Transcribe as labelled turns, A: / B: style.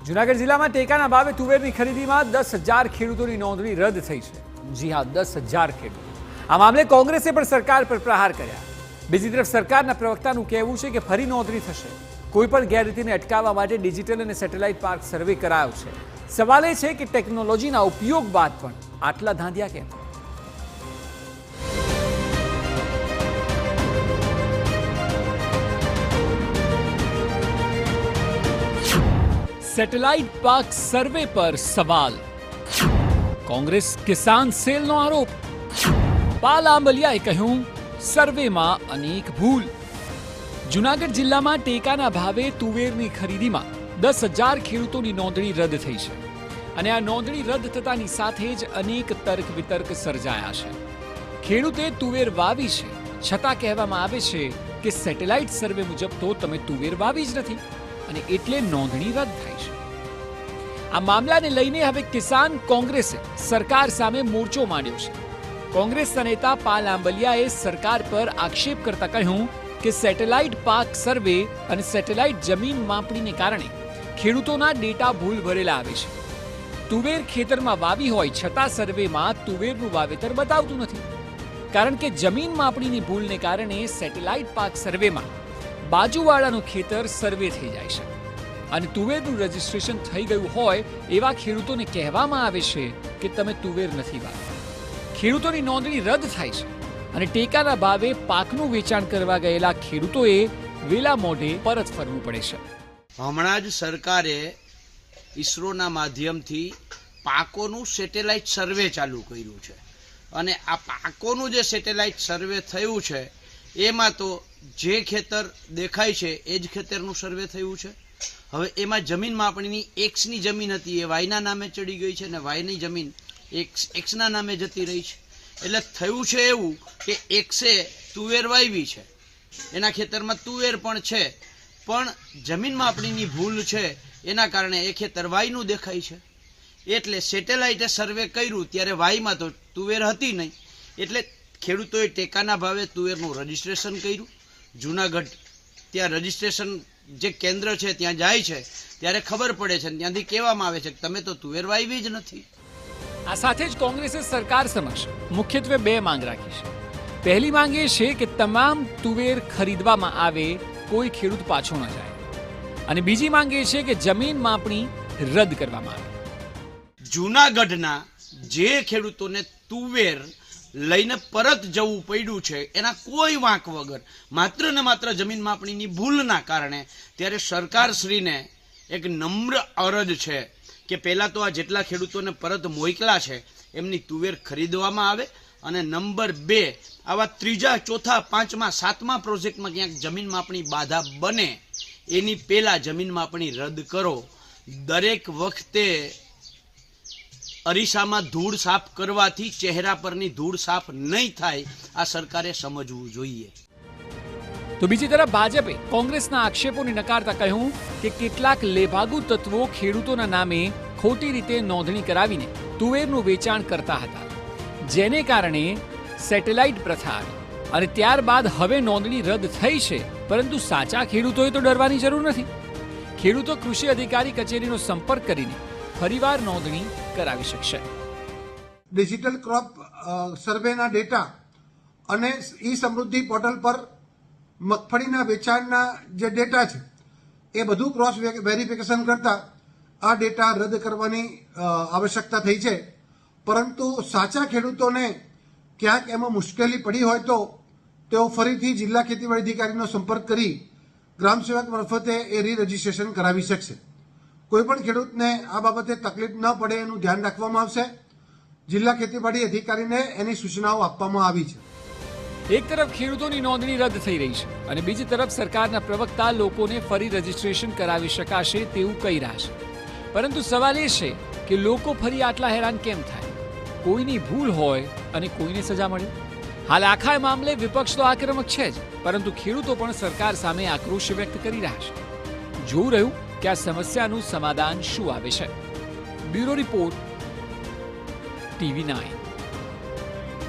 A: જૂનાગઢ જિલ્લામાં ટેકાના ભાવે તુવેરની ખરીદીમાં 10,000 ખેડૂતોની નોંધણી રદ થઈ છે। જી હા, 10,000 ખેડૂતો। આ મામલે કોંગ્રેસે પણ સરકાર પર પ્રહાર કર્યા। બીજી તરફ સરકારના પ્રવક્તાનું કહેવું છે કે ફરી નોંધણી થશે। કોઈપણ ગેરરીતિને અટકાવવા માટે ડિજિટલ અને સેટેલાઇટ પાર્ક સર્વે કરાયો છે। સવાલ એ છે કે ટેકનોલોજીના ઉપયોગ બાદ પણ આટલા ધાંધિયા કેમ? સેટેલાઇટ પાર્ક સર્વે પર સવાલ। કોંગ્રેસ કિસાન સેલનો આરોપ। પાલ આંબલિયાએ કહ્યું સર્વેમાં અનેક ભૂલ। જૂનાગઢ જિલ્લામાં ટેકાના ભાવે તુવેરની ખરીદીમાં 10,000 ખેડૂતોની નોંધણી રદ થઈ છે અને આ નોંધણી રદ થતાની સાથે જ અનેક તર્ક વિતર્ક સર્જાયા છે। ખેડૂતે તુવેર વાવી છે, છતાં કહેવામાં આવે છે કે સેટેલાઇટ સર્વે મુજબ તો તમે તુવેર વાવી જ નથી અને એટલે નોંધણી રદ થઈ છે। આ મામલાને લઈને હવે કિસાન કોંગ્રેસે સરકાર સામે મોરચો માંડ્યો છે। કોંગ્રેસના નેતા પાલ આંબલિયાએ સરકાર પર આક્ષેપ કરતા કહ્યું કે સેટેલાઇટ પાર્ક સર્વે અને સેટેલાઇટ જમીન માપણીને કારણે ખેડૂતોના ડેટા ભૂલ ભરેલા આવે છે। તુવેર ખેતરમાં વાવી હોય છતાં સર્વેમાં તુવેરનું વાવેતર બતાવતું નથી, કારણ કે જમીન માપણીની ભૂલને કારણે સેટેલાઇટ પાર્ક સર્વેમાં બાજુવાળાનું ખેતર સર્વે થઈ જાય છે અને તુવેરનું રજીસ્ટ્રેશન થઈ ગયું હોય એવા ખેડૂતોને કહેવામાં આવે છે કે તમે તુવેર નથી વાવી। ખેડૂતોની નોંધણી રદ થાય છે અને ટેકાના ભાવે પાકનું વેચાણ કરવા ગયેલા ખેડૂતોએ વેલા મોઢે પરત ફરવું પડે છે।
B: હમણાં જ સરકારે ઈસરોના માધ્યમથી પાકોનું સેટેલાઇટ સર્વે ચાલુ કર્યું છે અને આ પાકોનું જે સેટેલાઇટ સર્વે થયું છે એમાં તો જે ખેતર દેખાય છે એ જ ખેતરનું સર્વે થયું છે। હવે એમાં જમીન માપણીની એક્સની જમીન હતી એ વાયના નામે ચડી ગઈ છે અને વાયની જમીન એક્સના નામે જતી રહી છે। એટલે થયું છે એવું કે એક્સે તુવેર વાવી છે, એના ખેતરમાં તુવેર પણ છે, પણ જમીન માપણીની ભૂલ છે એના કારણે એ ખેતર વાયનું દેખાય છે। એટલે સેટેલાઇટે સર્વે કર્યું ત્યારે વાયમાં તો તુવેર હતી નહીં, એટલે ખેડૂતોએ ટેકાના ભાવે તુવેરનું રજીસ્ટ્રેશન કર્યું। જૂનાગઢ ત્યાં રજીસ્ટ્રેશન જે કેન્દ્ર છે ત્યાં જાય છે ત્યારે ખબર પડે છે, ત્યાંથી કહેવામાં આવે છે કે તમે તો તુવેર વાવી જ નથી।
A: આ સાથે જ કોંગ્રેસે સરકાર સમક્ષ મુખ્યત્વે બે માંગ રાખી છે। પહેલી માંગ એ છે કે તમામ તુવેર ખરીદવામાં આવે, કોઈ ખેડૂત પાછો ન જાય, અને બીજી માંગ એ છે કે જમીન માપણી રદ કરવામાં આવે।
B: જૂનાગઢના જે ખેડૂતોને તુવેર લઈને પરત જવું પડ્યું છે એના કોઈ વાંક વગર માત્ર ને માત્ર જમીન માપણીની ભૂલના કારણે, ત્યારે સરકારશ્રીને એક નમ્ર અરજ છે કે પહેલાં તો આ જેટલા ખેડૂતોને પરત મોકલા છે એમની તુવેર ખરીદવામાં આવે અને નંબર 2 આવા 3જા, 4થા, 5મા, 7મા પ્રોજેક્ટમાં ક્યાંક જમીન માપણી બાધા બને એની પહેલાં જમીન માપણી રદ કરો। દરેક વખતે અરીસામાં ધૂળ સાફ કરવાથી ચહેરા પરની ધૂળ સાફ નહીં થાય, આ સરકારે સમજવું જોઈએ।
A: તો બીજી તરફ ભાજપે કોંગ્રેસના આક્ષેપોને નકારતા કહ્યું કે કેટલાક લેભાગુ તત્વો ખેડૂતોના નામે ખોટી રીતે નોંધણી કરાવીને તુવેરનું વેચાણ કરતા હતા, જેને કારણે સેટેલાઇટ પ્રથા આવી અને ત્યારબાદ હવે નોંધણી રદ થઈ છે, પરંતુ સાચા ખેડૂતોએ તો ડરવાની જરૂર નથી। ખેડૂતો કૃષિ અધિકારી કચેરીનો સંપર્ક કરીને ફરીવાર નોંધણી કરાવી શકશે।
C: ડિજિટલ ક્રોપ સર્વેના ડેટા અને ઈ સમૃદ્ધિ પોર્ટલ પર મગફળીના વેચાણના જે ડેટા છે એ બધું ક્રોસ વેરિફિકેશન કરતા આ ડેટા રદ કરવાની આવશ્યકતા થઈ છે, પરંતુ સાચા ખેડૂતોને ક્યાંક એમાં મુશ્કેલી પડી હોય તો તેઓ ફરીથી જિલ્લા ખેતીવાડી અધિકારીનો સંપર્ક કરી ગ્રામ સેવક મારફતે એ રજીસ્ટ્રેશન કરાવી શકશે। કોઈપણ ખેડૂતને આ બાબતે તકલીફ ન પડે એનું ધ્યાન રાખવામાં આવશે। જિલ્લા ખેતીવાડી અધિકારીને એની સૂચનાઓ આપવામાં આવી છે।
A: એક તરફ ખેડૂતોની નોંધણી રદ થઈ રહી છે અને બીજી તરફ સરકારના પ્રવક્તા લોકોને ફરી રજીસ્ટ્રેશન કરાવી શકાશે તેવું કહી રહ્યા છે, પરંતુ સવાલ એ છે કે લોકો ફરી આટલા હેરાન કેમ થાય? કોઈની ભૂલ હોય અને કોઈને સજા મળે? હાલ આખા મામલે વિપક્ષ તો આક્રમક છે જ, પરંતુ ખેડૂતો પણ સરકાર સામે આક્રોશ વ્યક્ત કરી રહ્યા છે। જોવું રહ્યું કે આ સમસ્યાનું સમાધાન શું આવે છે। Bureau report, TV9।